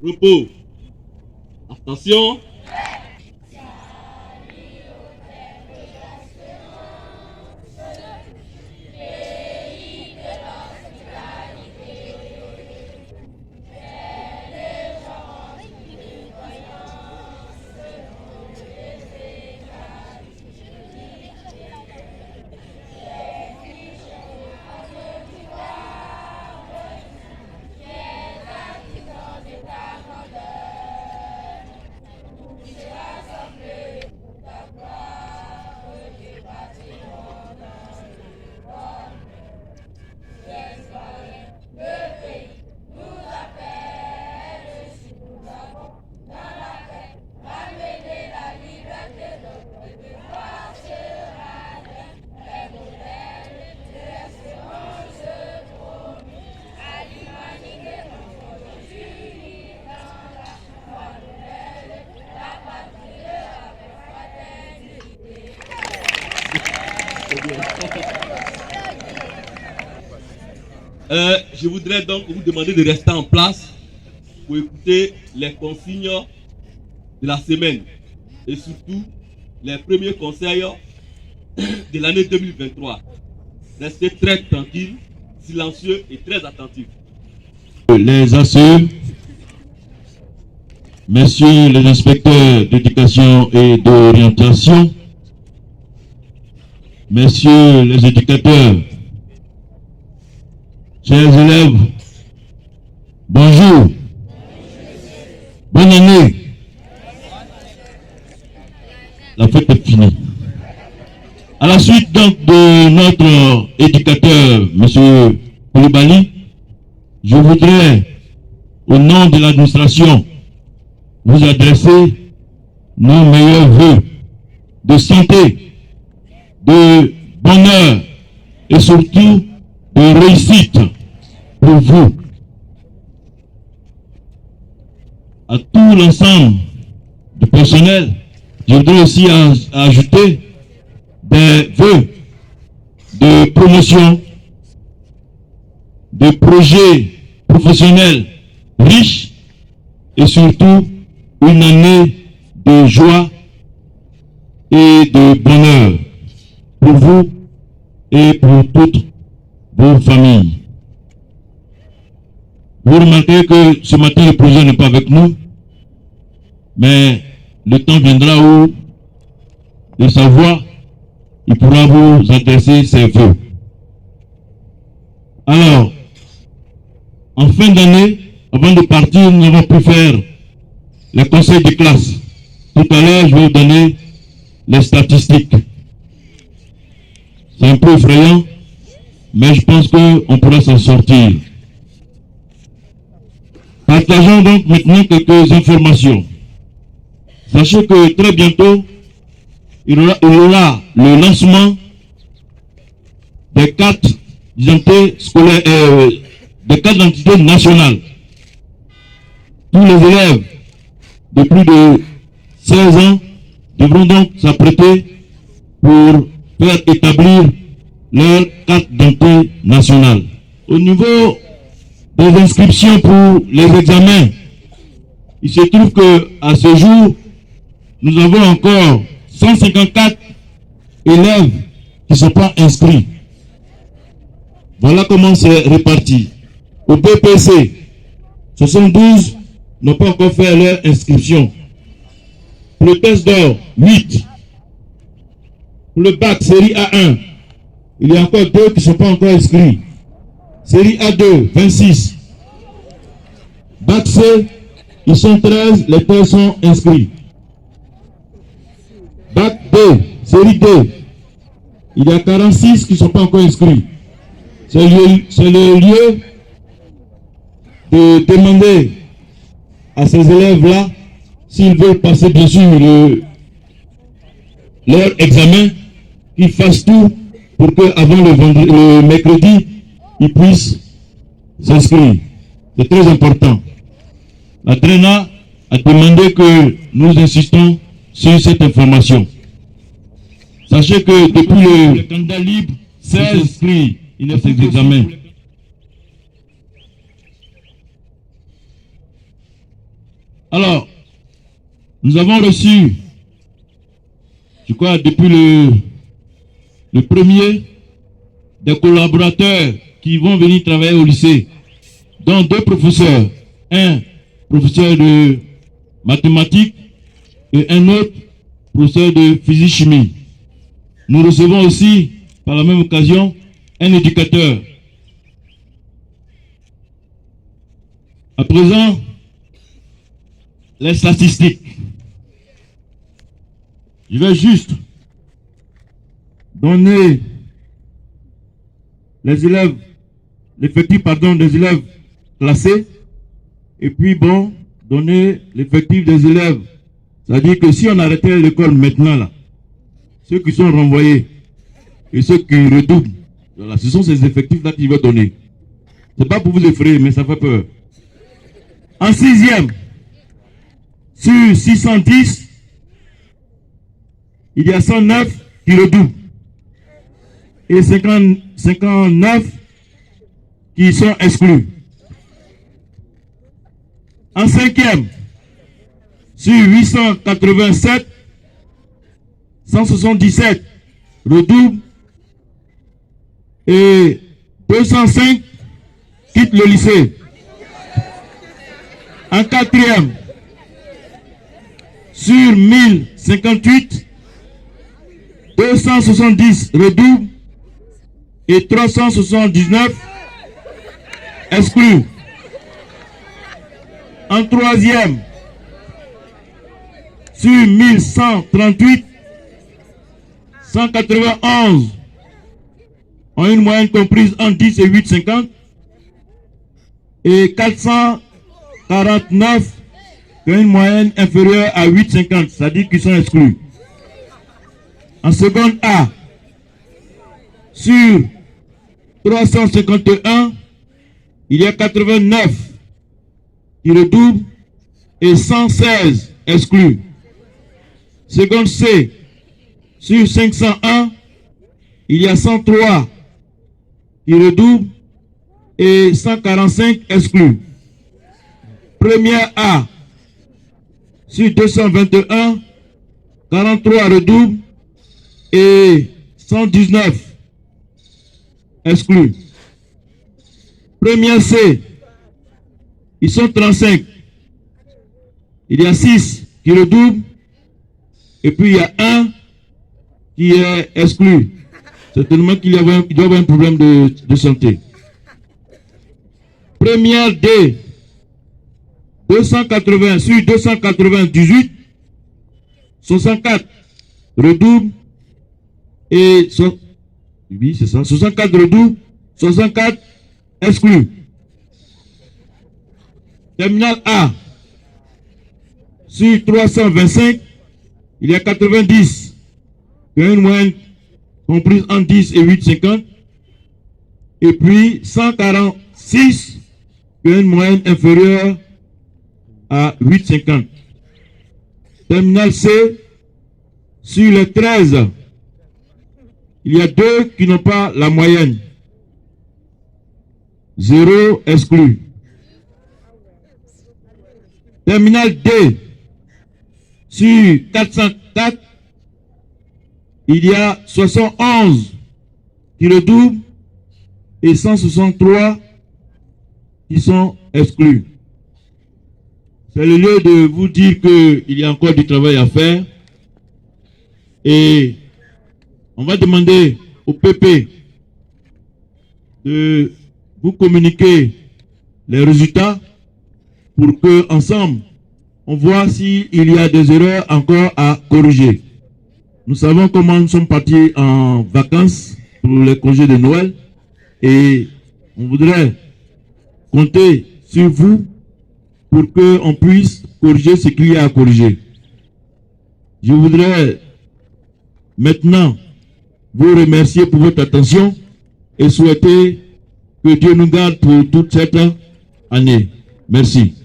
Repos. Attention. Je voudrais donc vous demander de rester en place pour écouter les consignes de la semaine et surtout les premiers conseils de l'année 2023. Restez très tranquille, silencieux et très attentifs. Les ACE, messieurs les inspecteurs d'éducation et d'orientation, messieurs les éducateurs, chers élèves, bonjour, bonne année. La fête est finie. À la suite donc de notre éducateur, M. Koulibaly, je voudrais, au nom de l'administration, vous adresser nos meilleurs vœux de santé, de bonheur et surtout de réussite pour vous. À tout l'ensemble du personnel, je voudrais aussi ajouter des vœux de promotion, de projets professionnels riches et surtout une année de joie et de bonheur pour vous et pour toutes vos familles. Vous remarquez que ce matin le président n'est pas avec nous, mais le temps viendra où, de sa voix, il pourra vous adresser ses vœux. Alors, en fin d'année, avant de partir, nous avons pu faire les conseils de classe. Tout à l'heure, je vais vous donner les statistiques. C'est un peu effrayant, mais je pense qu'on pourra s'en sortir. Partageons donc maintenant quelques informations. Sachez que très bientôt, il y aura le lancement des cartes d'identité scolaire, des cartes d'identité nationales. Tous les élèves de plus de 16 ans devront donc s'apprêter pour faire établir leur carte d'identité nationale. Au niveau des inscriptions pour les examens, il se trouve que à ce jour, nous avons encore 154 élèves qui ne sont pas inscrits. Voilà comment c'est réparti. Au BPC, 72 n'ont pas encore fait leur inscription. Pour le test d'or, 8. Pour le bac, série A1, il y a encore 2 qui ne sont pas encore inscrits. Série A2, 26. Bac C, ils sont 13, les tests sont inscrits. Bac D, série D, il y a 46 qui ne sont pas encore inscrits. C'est le lieu de demander à ces élèves-là, s'ils veulent passer bien sûr leur examen, qu'ils fassent tout pour qu'avant le mercredi, ils puissent s'inscrire. C'est très important. La DRENA a demandé que nous insistons sur cette information. Sachez que depuis le candidat libre s'est inscrit à cet examen. Alors, nous avons reçu, je crois, depuis le premier, des collaborateurs qui vont venir travailler au lycée, dont 2 professeurs, un professeur de mathématiques et un autre professeur de physique-chimie. Nous recevons aussi, par la même occasion, un éducateur. À présent, les statistiques. Je vais juste donner les élèves, l'effectif des élèves classés, et puis donner l'effectif des élèves. C'est-à-dire que si on arrêtait l'école maintenant là, ceux qui sont renvoyés et ceux qui redoublent, voilà, ce sont ces effectifs-là qu'il va donner. C'est pas pour vous effrayer, mais ça fait peur. En 6e, sur 610, il y a 109 qui redoublent et 59 qui sont exclus. En 5e, sur 887, 177 redoublent et 205 quittent le lycée. En 4e, sur 1058, 270 redoublent et 379 exclus. En 3e, sur 1138, 191 ont une moyenne comprise entre 10 et 8,50 et 449 qui ont une moyenne inférieure à 8,50, c'est-à-dire qu'ils sont exclus. En seconde A, sur 351, il y a 89 qui redoublent et 116 exclus. Seconde C, sur 501, il y a 103 qui redoublent et 145 exclus. Première A, sur 221, 43 redoublent et 119 exclus. Première C, ils sont 35. Il y a 6 qui redoublent et puis il y a 1 qui est exclu. Certainement qu'il doit y avoir un problème de santé. Première D, 280 sur 298, 64 redoublent et oui, c'est ça, 64 redoublent, 64 exclus. Terminal A, sur 325, il y a 90 qui ont une moyenne comprise entre 10 et 8,50 et puis 146 qui ont une moyenne inférieure à 8,50. Terminal C, sur les 13, il y a 2 qui n'ont pas la moyenne. 0 exclu. Terminal D, sur 404, il y a 71 qui redoublent et 163 qui sont exclus. C'est le lieu de vous dire qu'il y a encore du travail à faire et on va demander au PP de vous communiquer les résultats pour que ensemble on voit s'il y a des erreurs encore à corriger. Nous savons comment nous sommes partis en vacances pour les congés de Noël et on voudrait compter sur vous pour qu'on puisse corriger ce qu'il y a à corriger. Je voudrais maintenant vous remercier pour votre attention et souhaiter que Dieu nous garde pour toute cette année. Merci.